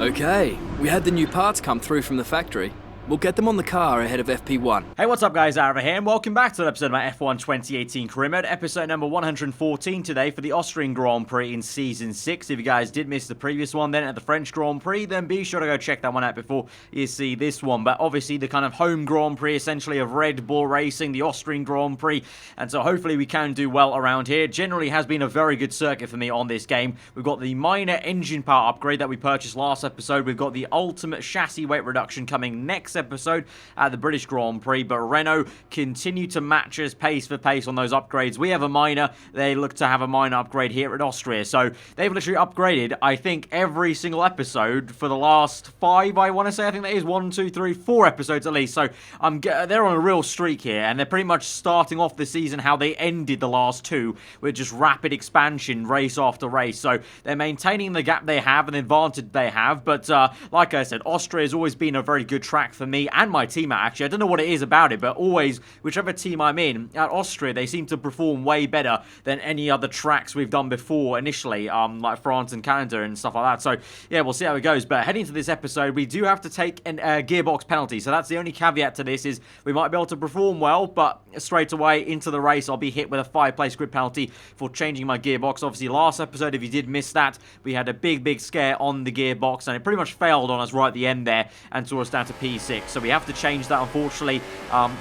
Okay, we had the new parts come through from the factory. We'll get them on the car ahead of FP1. Hey, what's up guys, aarava here, and welcome back to an episode of my F1 2018 career mode, episode number 114 today for the Austrian Grand Prix in Season 6. If you guys did miss the previous one then at the French Grand Prix, then be sure to go check that one out before you see this one. But obviously the kind of home Grand Prix essentially of Red Bull Racing, the Austrian Grand Prix, and so hopefully we can do well around here. Generally has been a very good circuit for me on this game. We've got the minor engine power upgrade that we purchased last episode. We've got the ultimate chassis weight reduction coming next episode at the British Grand Prix, but Renault continue to match us pace for pace on those upgrades. We have a minor, they look to have a minor upgrade here at Austria, so they've literally upgraded, I think, every single episode for the last 5, I want to say. I think that is 1, 2, 3, 4 episodes at least, so they're on a real streak here, and they're pretty much starting off the season how they ended the last 2, with just rapid expansion, race after race, so they're maintaining the gap they have and the advantage they have, but like I said, Austria has always been a very good track for me and my team actually. I don't know what it is about it, but always, whichever team I'm in, at Austria, they seem to perform way better than any other tracks we've done before initially, like France and Canada and stuff like that. So, yeah, we'll see how it goes. But heading to this episode, we do have to take a gearbox penalty. So that's the only caveat to this, is we might be able to perform well, but straight away into the race, I'll be hit with a 5-place grid penalty for changing my gearbox. Obviously, last episode, if you did miss that, we had a big scare on the gearbox, and it pretty much failed on us right at the end there and saw us down to P6. So we have to change that, unfortunately.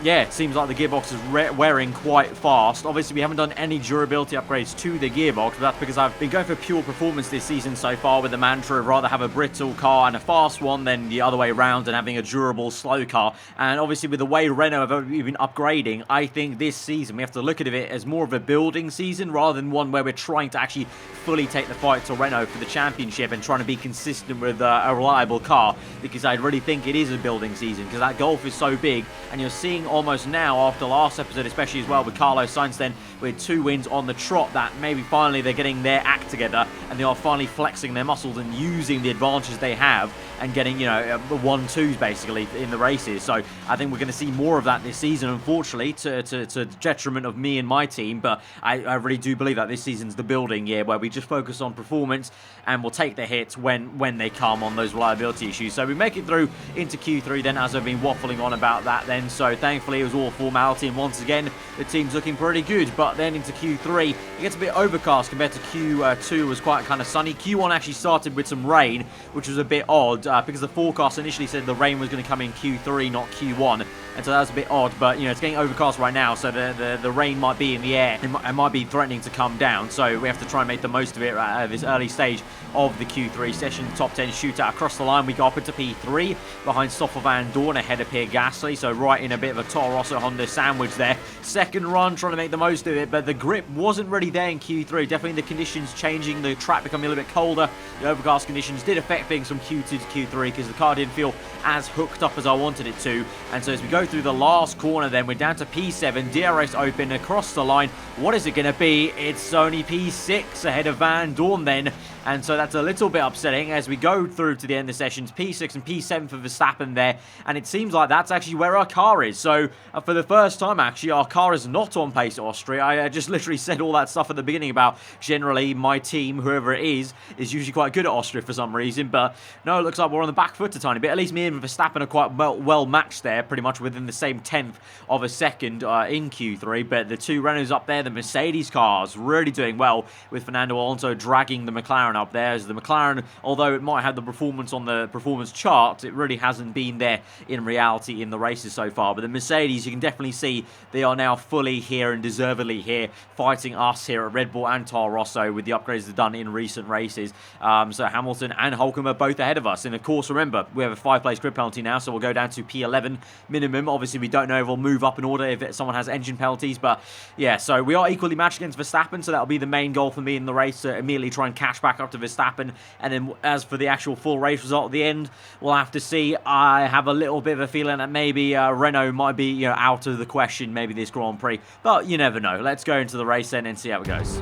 Yeah, it seems like the gearbox is wearing quite fast. Obviously, we haven't done any durability upgrades to the gearbox, but that's because I've been going for pure performance this season so far with the mantra of rather have a brittle car and a fast one than the other way around and having a durable, slow car. And obviously, with the way Renault have been upgrading, I think this season we have to look at it as more of a building season rather than one where we're trying to actually fully take the fight to Renault for the championship and trying to be consistent with a reliable car, because I really think it is a building season, because that Gulf is so big, and you're seeing almost now after last episode especially as well with Carlos Sainz then with 2 wins on the trot that maybe finally they're getting their act together and they are finally flexing their muscles and using the advantages they have and getting, you know, 1-2s basically in the races. So I think we're going to see more of that this season, unfortunately, to the detriment of me and my team. But I really do believe that this season's the building year where we just focus on performance and we'll take the hits when they come on those reliability issues. So we make it through into Q3 then, as I've been waffling on about that then. So thankfully it was all formality, and once again the team's looking pretty good. But then into Q3 it gets a bit overcast compared to Q2. It was quite kind of sunny. Q1 actually started with some rain, which was a bit odd because the forecast initially said the rain was going to come in Q3, not Q1, and so that was a bit odd. But you know, it's getting overcast right now, so the rain might be in the air and might be threatening to come down, so we have to try and make the most of it at this early stage of the Q3 session. Top 10 shootout across the line, we go up into P3 behind Stoffel Van Dorn ahead of Pierre Gasly, so right in a bit of a Toro Rosso Honda sandwich there. Second run, trying to make the most of it, but the grip wasn't really there in Q3. Definitely the conditions changing, the track becoming a little bit colder. The overcast conditions did affect things from Q2 to Q3 because the car didn't feel as hooked up as I wanted it to. And so as we go through the last corner then, we're down to P7, DRS open across the line. What is it going to be? It's only P6 ahead of Van Dorn then. And so that's a little bit upsetting as we go through to the end of the sessions. P6 and P7 for Verstappen there. And it seems like that's actually where our car is. So for the first time, actually, our car is not on pace at Austria. I just literally said all that stuff at the beginning about generally my team, whoever it is usually quite good at Austria for some reason. But no, it looks like we're on the back foot a tiny bit. At least me and Verstappen are quite well matched there, pretty much within the same 10th of a second in Q3. But the 2 Renaults up there, the Mercedes cars, really doing well with Fernando Alonso dragging the McLaren up there, as the McLaren, although it might have the performance on the performance chart, it really hasn't been there in reality in the races so far. But the Mercedes, you can definitely see they are now fully here and deservedly here, fighting us here at Red Bull and Toro Rosso with the upgrades they've done in recent races. So Hamilton and Hockenheim are both ahead of us. And of course, remember, we have a 5-place grid penalty now, so we'll go down to P11 minimum. Obviously, we don't know if we'll move up in order if someone has engine penalties, but yeah, so we are equally matched against Verstappen, so that'll be the main goal for me in the race, to immediately try and catch back up to Verstappen. And then as for the actual full race result at the end, we'll have to see. I have a little bit of a feeling that maybe Renault might be, you know, out of the question maybe this Grand Prix, but you never know. Let's go into the race then and see how it goes.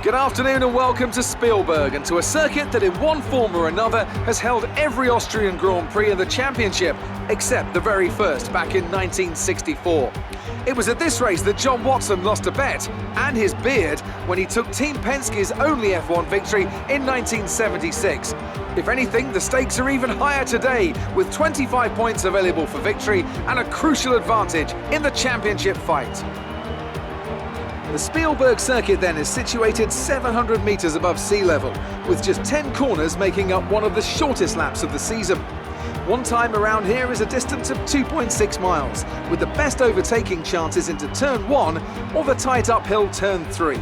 Good afternoon and welcome to Spielberg, and to a circuit that in one form or another has held every Austrian Grand Prix in the championship except the very first back in 1964. It was at this race that John Watson lost a bet and his beard when he took Team Penske's only F1 victory in 1976. If anything, the stakes are even higher today, with 25 points available for victory and a crucial advantage in the championship fight. The Spielberg circuit then is situated 700 metres above sea level, with just 10 corners making up one of the shortest laps of the season. One time around here is a distance of 2.6 miles, with the best overtaking chances into turn 1 or the tight uphill turn 3.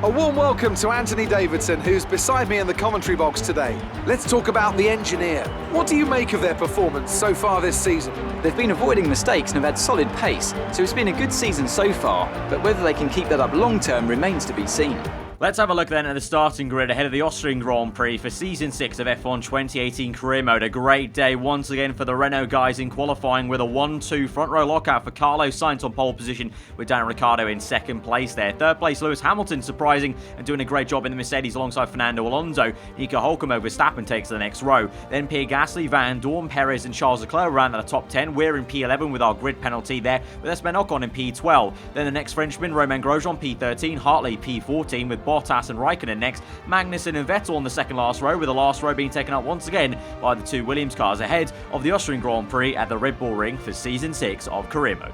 A warm welcome to Anthony Davidson, who's beside me in the commentary box today. Let's talk about the engineer. What do you make of their performance so far this season? They've been avoiding mistakes and have had solid pace, so it's been a good season so far, but whether they can keep that up long term remains to be seen. Let's have a look then at the starting grid ahead of the Austrian Grand Prix for Season 6 of F1 2018 Career Mode. A great day once again for the Renault guys in qualifying with a 1-2 front row lockout for Carlos Sainz on pole position with Daniel Ricciardo in second place there. Third place Lewis Hamilton surprising and doing a great job in the Mercedes alongside Fernando Alonso. Nico Hülkenberg with Verstappen takes the next row. Then Pierre Gasly, Van Dorn, Perez and Charles Leclerc around at the top 10. We're in P11 with our grid penalty there with Esteban Ocon in P12. Then the next Frenchman, Romain Grosjean, P13. Hartley, P14 with Bottas and Raikkonen next. Magnussen and Vettel on the second last row, with the last row being taken up once again by the two Williams cars ahead of the Austrian Grand Prix at the Red Bull Ring for Season 6 of Career Mode.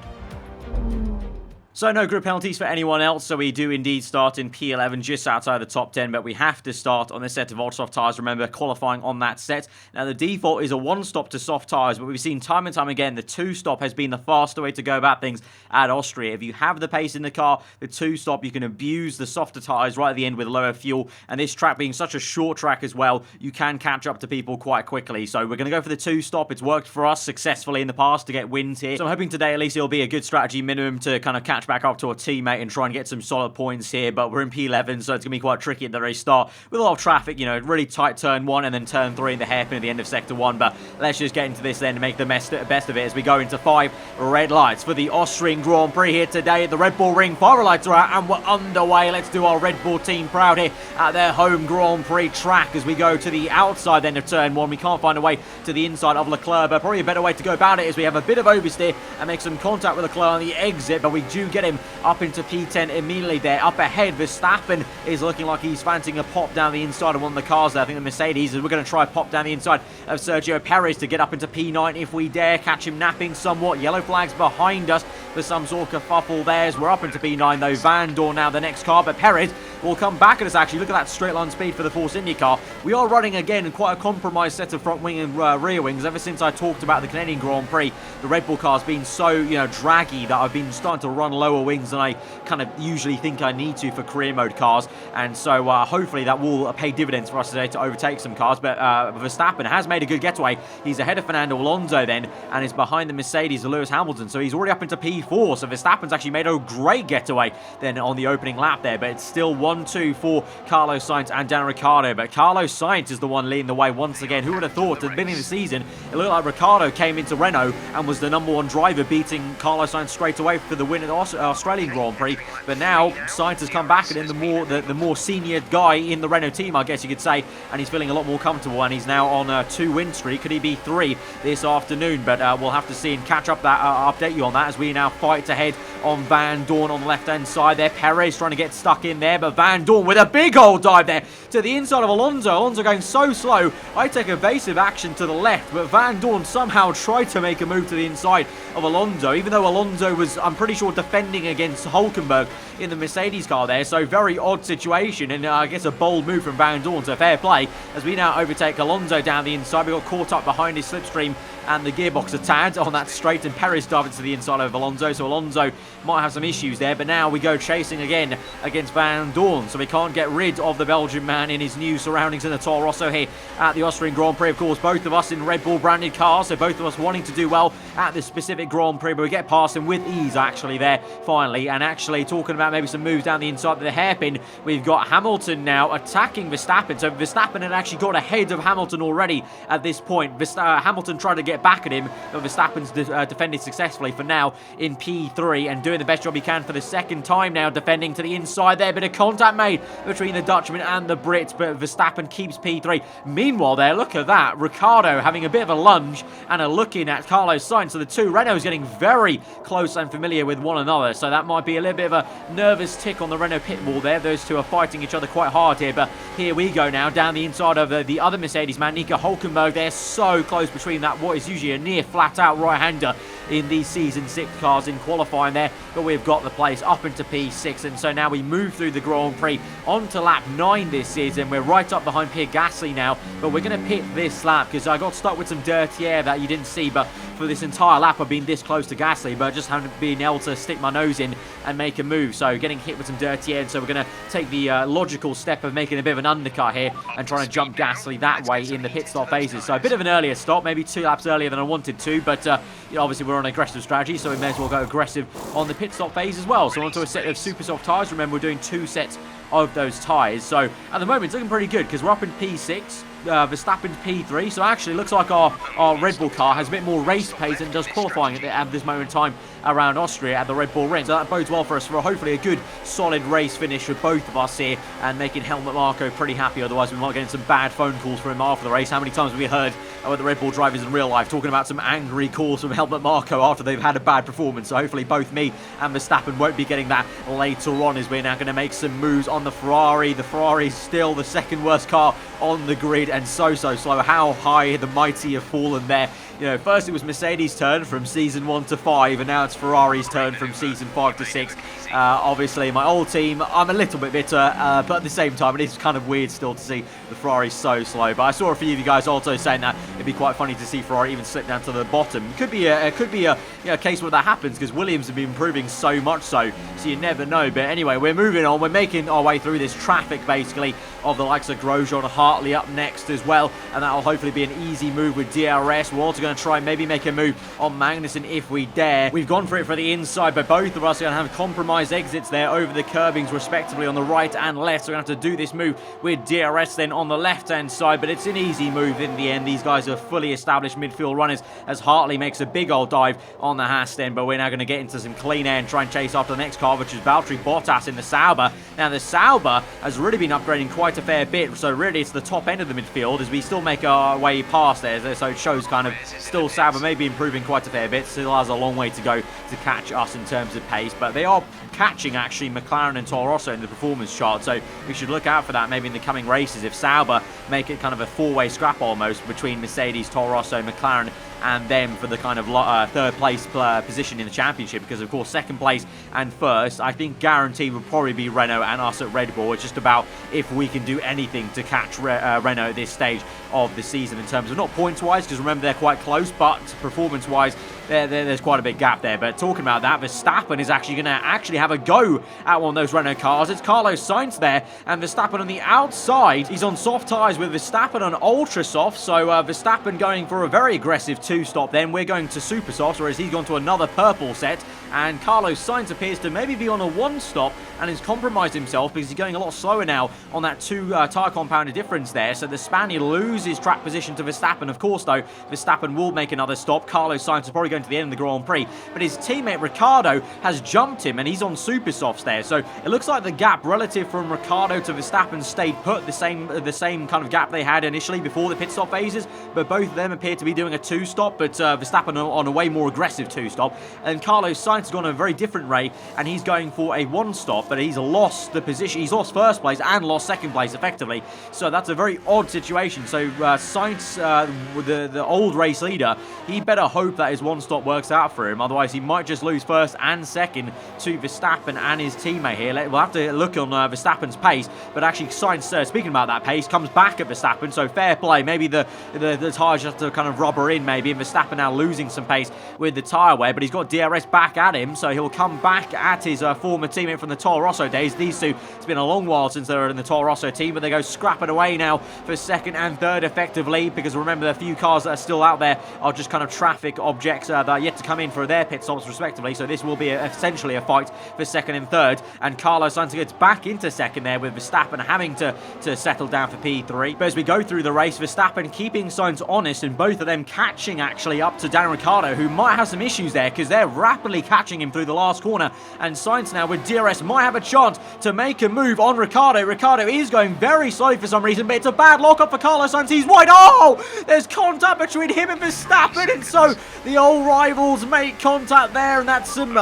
So no grid penalties for anyone else, so we do indeed start in P11 just outside the top 10, but we have to start on this set of ultra soft tyres, remember, qualifying on that set. Now the default is a one-stop to soft tyres, but we've seen time and time again the two-stop has been the faster way to go about things at Austria. If you have the pace in the car, the two-stop, you can abuse the softer tyres right at the end with lower fuel, and this track being such a short track as well, you can catch up to people quite quickly. So we're going to go for the two-stop. It's worked for us successfully in the past to get wins here, so I'm hoping today at least it'll be a good strategy minimum to kind of catch back up to a teammate and try and get some solid points here, but we're in P11, so it's going to be quite tricky at the very start with a lot of traffic, you know, really tight turn 1 and then turn 3 in the hairpin at the end of sector 1, but let's just get into this then and make the best of it as we go into 5 red lights for the Austrian Grand Prix here today at the Red Bull Ring. 5 red lights are out and we're underway. Let's do our Red Bull team proud here at their home Grand Prix track as we go to the outside end of turn 1. We can't find a way to the inside of Leclerc, but probably a better way to go about it is we have a bit of oversteer and make some contact with Leclerc on the exit, but we do get him up into P10 immediately there. Up ahead, Verstappen is looking like he's fancying a pop down the inside of one of the cars there. I think the Mercedes, we're going to try a pop down the inside of Sergio Perez to get up into P9 if we dare. Catch him napping somewhat. Yellow flags behind us for some sort of kerfuffle there as we're up into P9 though. Van Dorn now the next car, but Perez will come back at us actually. Look at that straight line speed for the Force India car. We are running again in quite a compromised set of front wing and rear wings. Ever since I talked about the Canadian Grand Prix, the Red Bull car's been so, you know, draggy that I've been starting to run lower wings than I kind of usually think I need to for career mode cars, and so hopefully that will pay dividends for us today to overtake some cars. But Verstappen has made a good getaway. He's ahead of Fernando Alonso then, and is behind the Mercedes of Lewis Hamilton, so he's already up into P4. So Verstappen's actually made a great getaway then on the opening lap there, but it's still 1-2 for Carlos Sainz and Daniel Ricciardo. But Carlos Sainz is the one leading the way once again. Who would have thought at the beginning of the season it looked like Ricciardo came into Renault and was the #1 driver, beating Carlos Sainz straight away for the win at the Australian Grand Prix. But now Sainz has come back and in the more senior guy in the Renault team, I guess you could say, and he's feeling a lot more comfortable, and he's now on a 2-win streak. Could he be 3 this afternoon? But we'll have to see and catch up that update you on that as we now fight ahead on Van Dorn on the left-hand side there. Perez trying to get stuck in there, but Van Dorn with a big old dive there to the inside of Alonso. Alonso going so slow. I take evasive action to the left, but Van Dorn somehow tried to make a move to the inside of Alonso, even though Alonso was, I'm pretty sure, defending against Hülkenberg in the Mercedes car there. So very odd situation, and I guess a bold move from Van Dorn, so fair play as we now overtake Alonso down the inside. We got caught up behind his slipstream and the gearbox a tad on that straight, and Perez dived to the inside of Alonso, so Alonso might have some issues there. But now we go chasing again against Van Dorn, so we can't get rid of the Belgian man in his new surroundings in the Toro Rosso here at the Austrian Grand Prix. Of course, both of us in Red Bull branded cars, so both of us wanting to do well at this specific Grand Prix, but we get past him with ease actually there finally. And actually talking about maybe some moves down the inside of the hairpin, we've got Hamilton now attacking Verstappen. So Verstappen had actually got ahead of Hamilton already at this point. Hamilton tried to get get back at him, but Verstappen's defended successfully for now in P3 and doing the best job he can for the second time now, defending to the inside there. Bit of contact made between the Dutchman and the Brit, but Verstappen keeps P3. Meanwhile there, look at that, Ricciardo having a bit of a lunge and a looking at Carlos Sainz. So the two Renaults getting very close and familiar with one another, so that might be a little bit of a nervous tick on the Renault pit wall there. Those two are fighting each other quite hard here, but here we go now down the inside of the other Mercedes man, Nico Hülkenberg. They're so close between that, what is usually a near flat out right-hander in these Season 6 cars in qualifying there, but we've got the place up into P6, and so now we move through the Grand Prix onto lap 9 this season. We're right up behind Pierre Gasly now, but we're going to pit this lap because I got stuck with some dirty air that you didn't see, but for this entire lap I've been this close to Gasly, but just haven't been able to stick my nose in and make a move, so getting hit with some dirty air, and so we're going to take the logical step of making a bit of an undercut here and trying to jump Gasly that way in the pit stop phases. So a bit of an earlier stop, maybe 2 laps earlier than I wanted to, but you know, obviously we're on aggressive strategy, so we may as well go aggressive on the pit stop phase as well. So onto a set of super soft tyres. Remember, we're doing 2 sets of those tyres, so at the moment it's looking pretty good because we're up in P6, Verstappen's P3, so actually looks like our Red Bull car has a bit more race pace than does qualifying at this moment in time around Austria at the Red Bull Ring. So that bodes well for us for hopefully a good solid race finish for both of us here and making Helmut Marko pretty happy, otherwise we might get some bad phone calls from him after the race. How many times have we heard about the Red Bull drivers in real life talking about some angry calls from Helmut Marko after they've had a bad performance? So hopefully both me and Verstappen won't be getting that later on, as we're now going to make some moves on the Ferrari. The Ferrari is still the second worst car on the grid and so slow. How high the mighty have fallen there. You know, first it was Mercedes' turn from Season 1 to 5, and now it's Ferrari's turn from Season 5 to 6. Obviously, my old team, I'm a little bit bitter, but at the same time, it is kind of weird still to see the Ferrari so slow. But I saw a few of you guys also saying that it'd be quite funny to see Ferrari even slip down to the bottom. It could be a case where that happens because Williams have been improving so much so you never know. But anyway, we're moving on. We're making our way through this traffic, basically, of the likes of Grosjean, Hartley up next as well, and that'll hopefully be an easy move with DRS. We're also going to try and maybe make a move on Magnussen if we dare. We've gone for it for the inside, but both of us are going to have compromised exits there over the curbings respectively on the right and left, so we're going to have to do this move with DRS then on the left hand side, but it's an easy move in the end. These guys are fully established midfield runners as Hartley makes a big old dive on the Haas then, but we're now going to get into some clean air and try and chase after the next car, which is Valtteri Bottas in the Sauber. Now the Sauber has really been upgrading quite a fair bit, so really it's the top end of the midfield as we still make our way past there, so it shows kind of still Sauber may be improving quite a fair bit, still has a long way to go to catch us in terms of pace, but they are catching actually McLaren and Toro Rosso in the performance chart, so we should look out for that maybe in the coming races if Sauber make it kind of a four-way scrap almost between Mercedes, Toro Rosso, McLaren and them for the kind of third place position in the championship, because of course second place and first I think guaranteed would probably be Renault and us at Red Bull. It's just about if we can do anything to catch Renault at this stage of the season in terms of not points wise, because remember they're quite close, but performance wise there's quite a big gap there. But talking about that, Verstappen is actually going to have a go at one of those Renault cars. It's Carlos Sainz there, and Verstappen on the outside. He's on soft tyres with Verstappen on ultra soft, so Verstappen going for a very aggressive two-stop then. We're going to super soft, whereas he's gone to another purple set, and Carlos Sainz appears to maybe be on a one-stop and has compromised himself because he's going a lot slower now on that two tyre compounder difference there. So the Spaniard loses track position to Verstappen. Of course, though, Verstappen will make another stop. Carlos Sainz is probably going to the end of the Grand Prix, but his teammate Ricciardo has jumped him and he's on super softs there. So it looks like the gap relative from Ricciardo to Verstappen stayed put, the same kind of gap they had initially before the pit stop phases, but both of them appear to be doing a two-stop, but Verstappen on a way more aggressive two-stop, and Carlos Sainz has gone a very different rate and he's going for a one-stop, but he's lost the position. He's lost first place and lost second place effectively, so that's a very odd situation. So Sainz, the old race leader, he better hope that his one-stop works out for him, otherwise he might just lose first and second to Verstappen and his teammate here. We'll have to look on Verstappen's pace, but actually Sainz, speaking about that pace, comes back at Verstappen, so fair play. Maybe the tyres just have to kind of rubber in maybe, and Verstappen now losing some pace with the tyre wear, but he's got DRS back at him, so he'll come back at his former teammate from the Toro Rosso days. These two, it's been a long while since they were in the Toro Rosso team, but they go scrapping away now for second and third effectively, because remember the few cars that are still out there are just kind of traffic objects that are yet to come in for their pit stops respectively, so this will be essentially a fight for second and third, and Carlos Sainz gets back into second there with Verstappen having to settle down for P3. But as we go through the race, Verstappen keeping Sainz honest and both of them catching catching actually up to Daniel Ricciardo, who might have some issues there because they're rapidly catching him through the last corner. And Sainz now with DRS might have a chance to make a move on Ricciardo. Ricciardo is going very slowly for some reason, but it's a bad lockup for Carlos Sainz. He's wide. Oh, there's contact between him and Verstappen, and so the old rivals make contact there, and that's some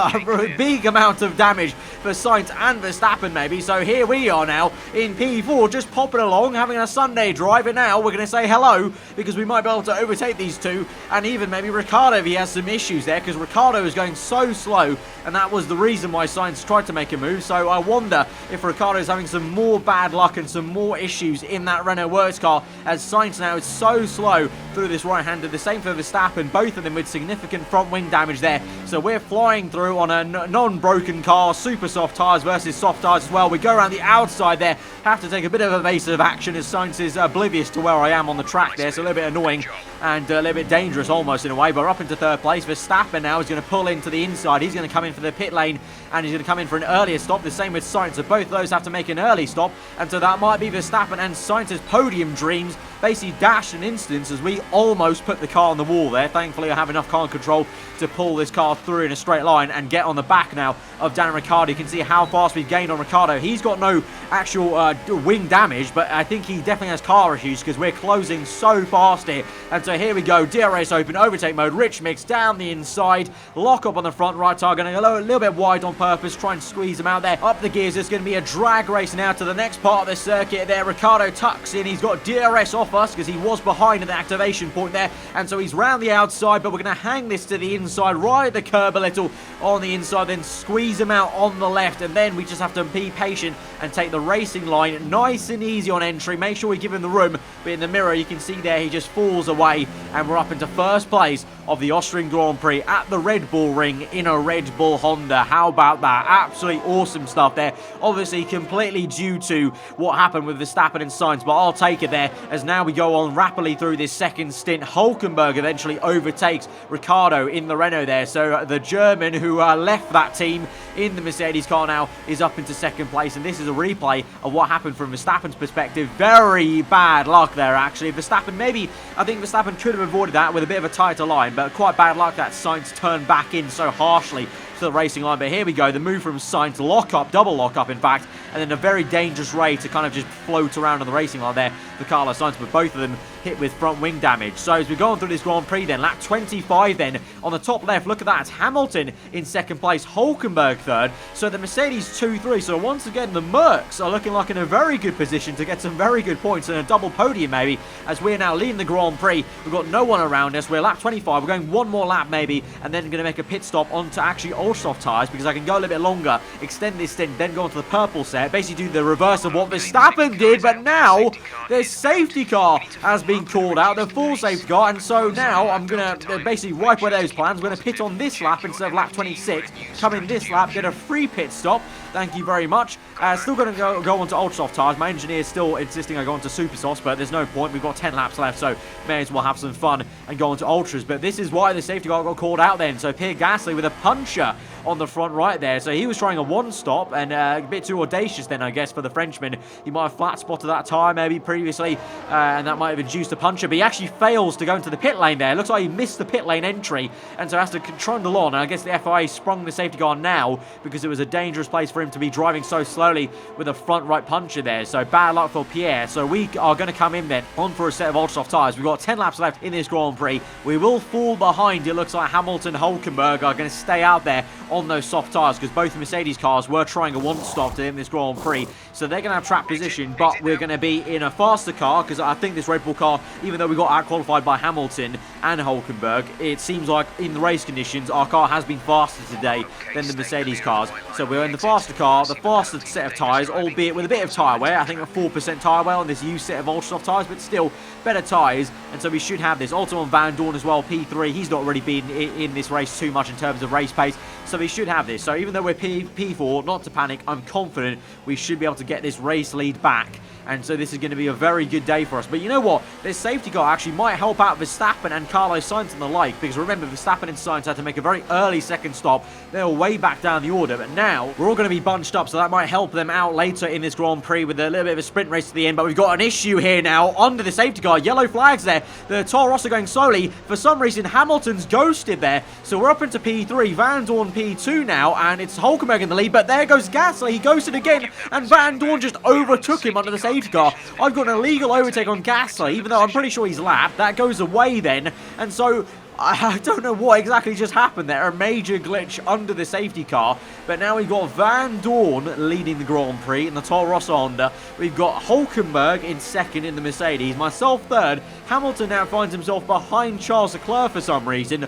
big amount of damage for Sainz and Verstappen maybe. So here we are now in P4, just popping along, having a Sunday drive, and now we're going to say hello because we might be able to overtake these two, and even maybe Ricciardo if he has some issues there, because Ricciardo is going so slow, and that was the reason why Sainz tried to make a move. So I wonder if Ricciardo is having some more bad luck and some more issues in that Renault Works car, as Sainz now is so slow through this right-hander. The same for Verstappen, both of them with significant front wing damage there. So we're flying through on a non-broken car, super soft tyres versus soft tyres as well. We go around the outside there, have to take a bit of evasive action as Sainz is oblivious to where I am on the track there, so a little bit annoying and a little bit dangerous almost in a way. But we're up into third place. Verstappen now is going to pull into the inside. He's going to come in for the pit lane, and he's going to come in for an earlier stop. The same with Sainz, so both of those have to make an early stop, and so that might be Verstappen and Sainz's podium dreams basically dashed an instance as we almost put the car on the wall there. Thankfully I have enough car control to pull this car through in a straight line and get on the back now of Daniel Ricciardo. You can see how fast we've gained on Ricciardo. He's got no actual wing damage, but I think he definitely has car issues because we're closing so fast here. And so here we go, DRS open, overtake mode, rich mix down the inside, lock up on the front right tire, going to go a little bit wide on purpose, try and squeeze him out there. Up the gears, it's going to be a drag race now to the next part of the circuit there. Ricciardo tucks in, he's got DRS off us because he was behind at the activation point there, and so he's round the outside, but we're going to hang this to the inside, right at the curb a little on the inside, then squeeze him out on the left, and then we just have to be patient and take the racing line nice and easy on entry. Make sure we give him the room, but in the mirror you can see there he just falls away, and we're up into first place of the Austrian Grand Prix at the Red Bull Ring in a Red Bull Honda. How about that? Absolutely awesome stuff there. Obviously completely due to what happened with Verstappen and Sainz, but I'll take it there as now we go on rapidly through this second stint. Hulkenberg eventually overtakes Ricciardo in the Renault there, so the German who left that team in the Mercedes car now is up into second place, and this is a replay of what happened from Verstappen's perspective. Very bad luck there actually. Verstappen I think Verstappen could have avoided that with a bit of a tighter line, but quite bad luck that Sainz turned back in so harshly to the racing line. But here we go, the move from Sainz, lock-up, double lock-up in fact, and then a very dangerous way to kind of just float around on the racing line there for Carlos Sainz, but both of them hit with front wing damage. So as we go on through this Grand Prix then, lap 25 then, on the top left, look at that, it's Hamilton in second place, Hulkenberg third, so the Mercedes 2-3, so once again the Mercs are looking like in a very good position to get some very good points and a double podium maybe, as we're now leading the Grand Prix. We've got no one around us, we're lap 25, we're going one more lap maybe, and then going to make a pit stop onto actually ultra-soft tyres, because I can go a little bit longer, extend this stint, then go onto the purple set, basically do the reverse of what Verstappen did, but now their safety car has been called out, the full safety car, and so now I'm going to basically wipe away those plans. We're going to pit on this lap instead of lap 26, come in this lap, get a free pit stop, thank you very much. Still going to go onto ultra soft tyres. My engineer is still insisting I go onto super softs, but there's no point, we've got 10 laps left, so may as well have some fun and go onto ultras. But this is why the safety car got called out then. So Pierre Gasly with a puncher on the front right there, so he was trying a one stop, and a bit too audacious then I guess for the Frenchman. He might have flat spotted that tyre maybe previously, and that might have induced a puncher, but he actually fails to go into the pit lane there. It looks like he missed the pit lane entry, and so has to trundle on, and I guess the FIA sprung the safety car now because it was a dangerous place for him to be driving so slowly with a front right puncher there. So bad luck for Pierre. So we are going to come in then on for a set of ultra soft tyres. We've got 10 laps left in this Grand Prix. We will fall behind. It looks like Hamilton, Hulkenberg are going to stay out there on those soft tyres because both Mercedes cars were trying a one stop to end this Grand Prix, so they're going to have track position, but we're going to be in a faster car because I think this Red Bull car, even though we got out qualified by Hamilton and Hulkenberg, it seems like in the race conditions our car has been faster today than the Mercedes cars. So we're in the faster car, the faster set of tyres, albeit with a bit of tyre wear. I think a 4% tyre wear on this used set of ultra soft tyres, but still better tyres, and so we should have this. Also on Van Dorn as well, P3, he's not really been in this race too much in terms of race pace, so we should have this. So even though we're P4, not to panic, I'm confident we should be able to get this race lead back and so this is going to be a very good day for us. But you know what? This safety car actually might help out Verstappen and Carlos Sainz and the like, because remember, Verstappen and Sainz had to make a very early second stop. They were way back down the order, but now we're all going to be bunched up, so that might help them out later in this Grand Prix with a little bit of a sprint race to the end. But we've got an issue here now under the safety car. Yellow flags there. The Toro Rosso going slowly. For some reason, Hamilton's ghosted there, so we're up into P3, Van Dorn P2 now, and it's Hulkenberg in the lead, but there goes Gasly. He ghosted again, and Van Dorn just overtook him under the safety car. I've got an illegal overtake on Gasly, even though I'm pretty sure he's lapped. That goes away then, and so I don't know what exactly just happened there. A major glitch under the safety car. But now we've got Van Dorn leading the Grand Prix in the Toro Rosso Honda. We've got Hulkenberg in second in the Mercedes. Myself third. Hamilton now finds himself behind Charles Leclerc for some reason.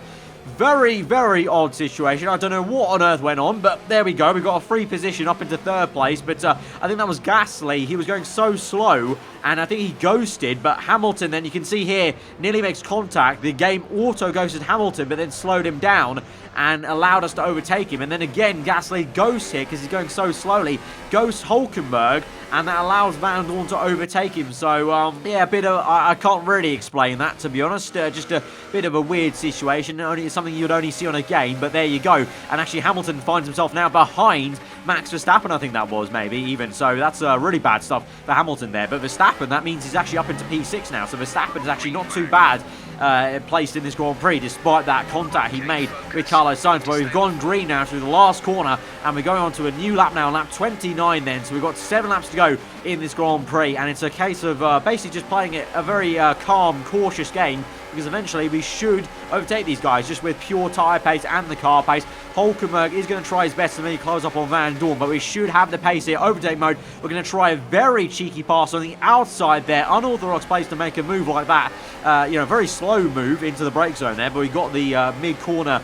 Very, very odd situation. I don't know what on earth went on, but there we go. We got a free position up into third place, but I think that was Gasly. He was going so slow, and I think he ghosted, but Hamilton, then you can see here, nearly makes contact. The game auto-ghosted Hamilton, but then slowed him down and allowed us to overtake him. And then again, Gasly ghosts here because he's going so slowly. Ghosts Hulkenberg, and that allows Van Dorn to overtake him. So, yeah, a bit of, I can't really explain that, to be honest. Just a bit of a weird situation. It's something you'd only see on a game, but there you go. And actually, Hamilton finds himself now behind Max Verstappen, I think that was, maybe, even. So that's really bad stuff for Hamilton there. But Verstappen, that means he's actually up into P6 now. So Verstappen is actually not too bad placed in this Grand Prix, despite that contact he made with Carlos Sainz. But we've gone green now through the last corner, and we're going on to a new lap now, lap 29 then. So we've got 7 laps to go in this Grand Prix, and it's a case of basically just playing it a very calm, cautious game, because eventually we should overtake these guys just with pure tyre pace and the car pace. Hulkenberg is going to try his best to maybe close up on Van Dorn, but we should have the pace here. Overtake mode. We're going to try a very cheeky pass on the outside there. Unorthodox place to make a move like that. You know, very slow move into the brake zone there, but we got the mid-corner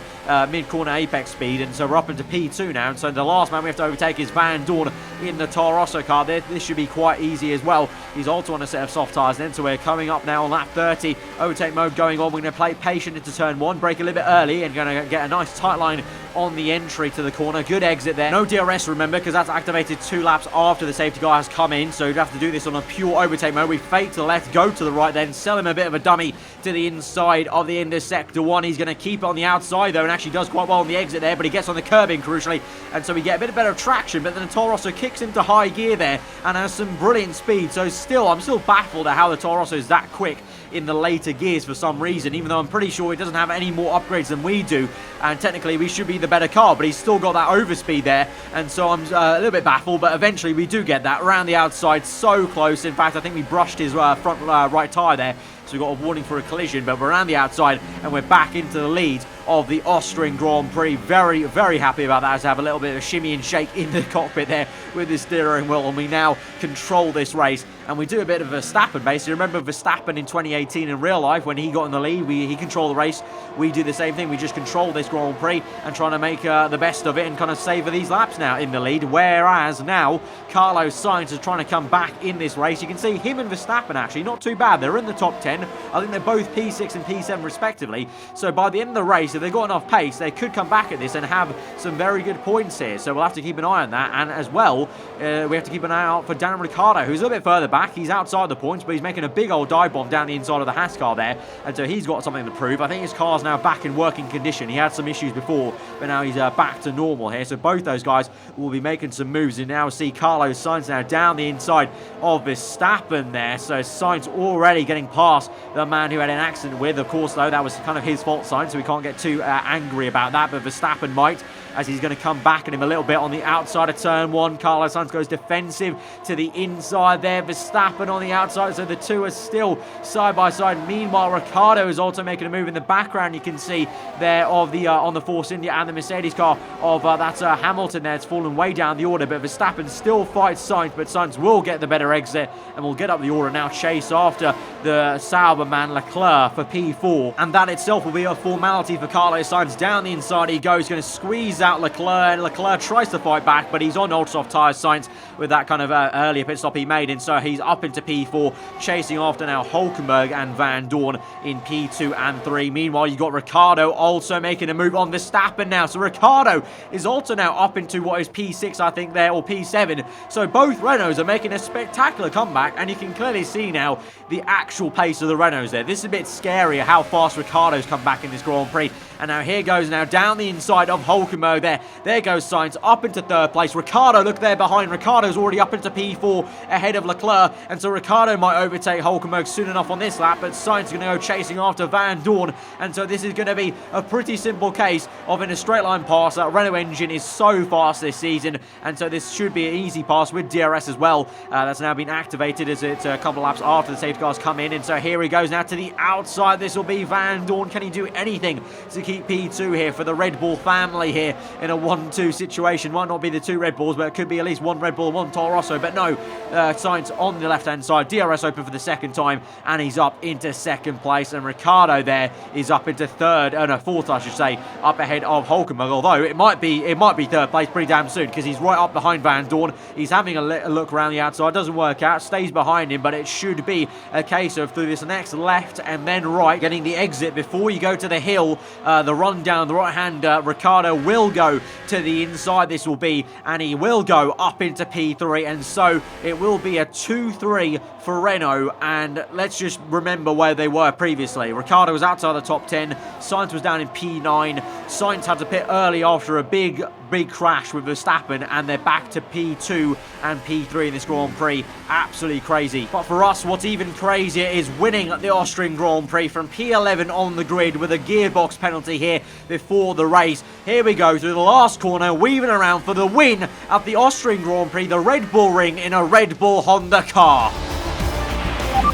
apex speed, and so we're up into P2 now. And so the last man we have to overtake is Van Dorn in the Toro Rosso car. This should be quite easy as well. He's also on a set of soft tyres then, so we're coming up now on lap 30. Overtake mode going on. We're going to play patient into turn 1, brake a little bit early, and going to get a nice tight line on the entry to the corner. Good exit there. No DRS, remember, because that's activated 2 laps after the safety car has come in, so you'd have to do this on a pure overtake mode. We fake to the left, go to the right, then sell him a bit of a dummy to the inside of the end of sector 1. He's going to keep it on the outside though, and actually does quite well on the exit there, but he gets on the curbing crucially, and so we get a bit better traction. But then the Toro Rosso kicks into high gear there and has some brilliant speed. So still, I'm still baffled at how the Toro Rosso is that quick in the later gears for some reason, even though I'm pretty sure it doesn't have any more upgrades than we do, and technically we should be the better car, but he's still got that overspeed there, and so I'm a little bit baffled. But eventually we do get that around the outside, so close. In fact, I think we brushed his front right tyre there, so we got a warning for a collision, but we're around the outside and we're back into the lead of the Austrian Grand Prix. Very, very happy about that, to have a little bit of a shimmy and shake in the cockpit there with the steering wheel, and we now control this race, and we do a bit of Verstappen basically. Remember Verstappen in 2018 in real life, when he got in the lead, he controlled the race. We do the same thing. We just control this Grand Prix and trying to make the best of it and kind of savour these laps now in the lead, whereas now Carlos Sainz is trying to come back in this race. You can see him and Verstappen actually not too bad. They're in the top 10. I think they're both P6 and P7 respectively, so by the end of the race, if they've got enough pace, they could come back at this and have some very good points here. So we'll have to keep an eye on that, and as well, we have to keep an eye out for Daniel Ricciardo, who's a little bit further back. He's outside the points, but he's making a big old dive bomb down the inside of the Haas car there, and so he's got something to prove. I think his car's now back in working condition. He had some issues before, but now he's back to normal here. So both those guys will be making some moves, and now see Carlos Sainz now down the inside of Verstappen there. So Sainz already getting past the man who had an accident with. Of course, though, that was kind of his fault, Sainz, so we can't get too angry about that, but Verstappen might, as he's going to come back at him a little bit on the outside of turn 1. Carlos Sainz goes defensive to the inside there. Verstappen on the outside, so the two are still side by side. Meanwhile, Ricciardo is also making a move in the background. You can see there of the on the Force India and the Mercedes car of that's Hamilton there. It's fallen way down the order, but Verstappen still fights Sainz, but Sainz will get the better exit and will get up the order now, chase after the Sauber man Leclerc for P4, and that itself will be a formality for Carlos Sainz. Down the inside he goes, going to squeeze out Leclerc, and Leclerc tries to fight back, but he's on ultra-soft tyres, Sainz, with that kind of earlier pit stop he made, and so he's up into P4, chasing after now Hulkenberg and Van Dorn in P2 and 3. Meanwhile, you've got Ricciardo also making a move on Verstappen now, so Ricciardo is also now up into what is P6, I think there, or P7, so both Renaults are making a spectacular comeback, and you can clearly see now the actual pace of the Renaults there. This is a bit scary how fast Ricciardo's come back in this Grand Prix, and now here goes now down the inside of Hulkenberg there. There goes Sainz up into third place. Ricciardo, look there behind. Ricciardo's already up into P4 ahead of Leclerc, and so Ricciardo might overtake Hulkenberg soon enough on this lap, but Sainz is going to go chasing after Van Dorn, and so this is going to be a pretty simple case of in a straight line pass. That Renault engine is so fast this season, and so this should be an easy pass with DRS as well. That's now been activated as it's a couple laps after the safety cars come in, and so here he goes now to the outside. This will be Van Dorn. Can he do anything to keep P2 here for the Red Bull family here in a 1-2 situation? Might not be the two Red Bulls, but it could be at least one Red Bull, one Toro Rosso, but no, Sainz on the left-hand side, DRS open for the second time, and he's up into second place, and Ricciardo there is up into fourth, I should say, up ahead of Hulkenberg, although it might be third place pretty damn soon, because he's right up behind Van Dorn. He's having a look around the outside, doesn't work out, stays behind him, but it should be a case of through this next left and then right, getting the exit before you go to the hill, the run down the right hand. Ricciardo will go to the inside, this will be, and he will go up into P3, and so it will be a 2-3 for Renault. And let's just remember where they were previously. Ricciardo was outside the top 10, Sainz was down in P9, Sainz had to pit early after a big crash with Verstappen, and they're back to P2 and P3 in this Grand Prix. Absolutely crazy. But for us, what's even crazier is winning the Austrian Grand Prix from P11 on the grid with a gearbox penalty here before the race. Here we go through the last corner, weaving around for the win at the Austrian Grand Prix, the Red Bull Ring in a Red Bull Honda car.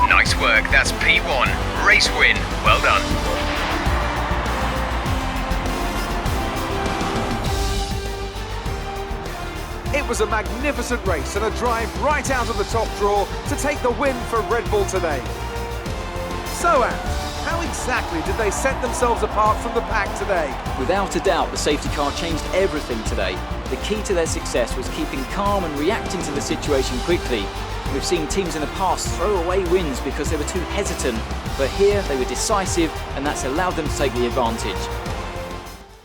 Nice work, that's P1. Race win, well done. It was a magnificent race and a drive right out of the top draw to take the win for Red Bull today. So, Ant, how exactly did they set themselves apart from the pack today? Without a doubt, the safety car changed everything today. The key to their success was keeping calm and reacting to the situation quickly. We've seen teams in the past throw away wins because they were too hesitant, but here they were decisive, and that's allowed them to take the advantage.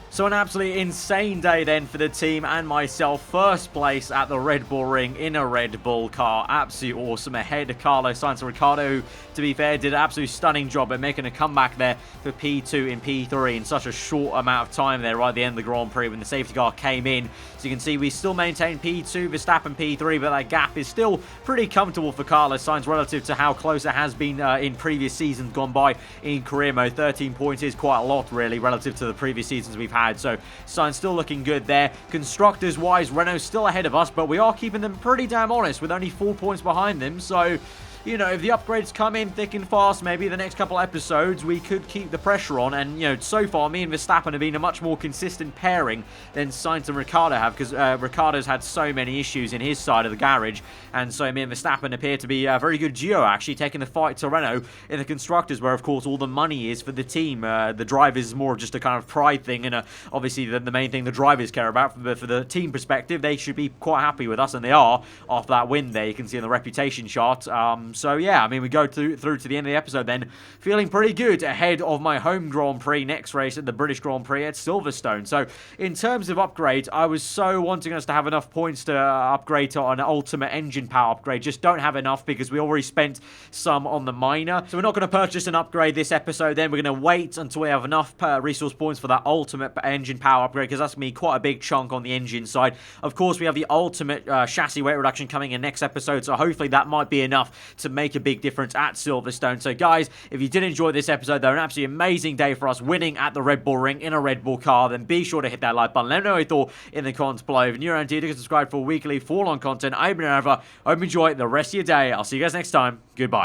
So an absolutely insane day then for the team and myself. First place at the Red Bull Ring in a Red Bull car. Absolutely awesome. Ahead of Carlos Sainz. Ricciardo, who, to be fair, did an absolutely stunning job at making a comeback there for P2 and P3 in such a short amount of time there right at the end of the Grand Prix when the safety car came in. So you can see we still maintain P2, Verstappen P3, but that gap is still pretty comfortable for Carlos Sainz relative to how close it has been in previous seasons gone by in career mode. 13 points is quite a lot, really, relative to the previous seasons we've had. So Sainz still looking good there. Constructors wise, Renault's still ahead of us, but we are keeping them pretty damn honest with only 4 points behind them. So, you know, if the upgrades come in thick and fast, maybe the next couple episodes, we could keep the pressure on. And, you know, so far, me and Verstappen have been a much more consistent pairing than Sainz and Ricciardo have, because Ricciardo's had so many issues in his side of the garage. And so me and Verstappen appear to be a very good duo, actually, taking the fight to Renault in the Constructors, where, of course, all the money is for the team. The drivers is more of just a kind of pride thing, and obviously the main thing the drivers care about. For the team perspective, they should be quite happy with us, and they are, after that win there. You can see in the reputation chart. So, yeah, I mean, we go through to the end of the episode then, feeling pretty good ahead of my home Grand Prix next race at the British Grand Prix at Silverstone. So, in terms of upgrades, I was so wanting us to have enough points to upgrade to an ultimate engine power upgrade. Just don't have enough because we already spent some on the minor. So, we're not going to purchase an upgrade this episode then. We're going to wait until we have enough resource points for that ultimate engine power upgrade, because that's going to be quite a big chunk on the engine side. Of course, we have the ultimate chassis weight reduction coming in next episode, so hopefully that might be enough to make a big difference at Silverstone. So guys, if you did enjoy this episode, though, an absolutely amazing day for us winning at the Red Bull Ring in a Red Bull car, then be sure to hit that like button. Let me know what you thought in the comments below. If you're around here, do subscribe for weekly full-on content. I've been Aarava. Hope you enjoy the rest of your day. I'll see you guys next time. Goodbye.